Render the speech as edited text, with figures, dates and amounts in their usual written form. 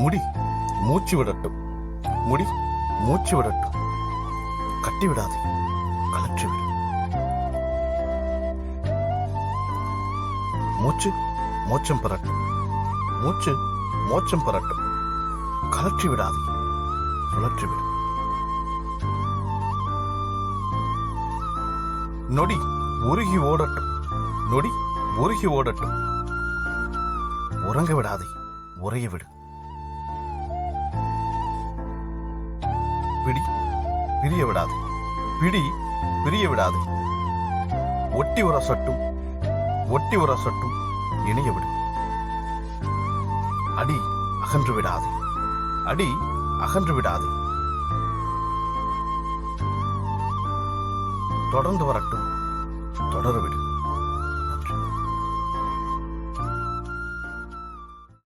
முடி மூச்சு விடட்டும், முடி மூச்சு விடட்டும், கட்டி விடாதே, கலற்றி விடு. மூச்சு மோட்சம் பெறட்டும், மூச்சு மோட்சம் பெறட்டும், கலற்றி விடாதே, சுழற்றி விடு. நொடி உருகி ஓடட்டும், நொடி உருகி ஓடட்டும், உறங்க விடாதே, உறைய விடு. பிடி பிரிய விடாதே, பிடி பிரிய விடாதே, ஒட்டி உரசட்டும், ஒட்டி உரசட்டும், இணைய விடு. அடி அகன்று விடாதே, அடி அகன்று விடாதே, தொடர்ந்து வரட்டும், தொடர விடு.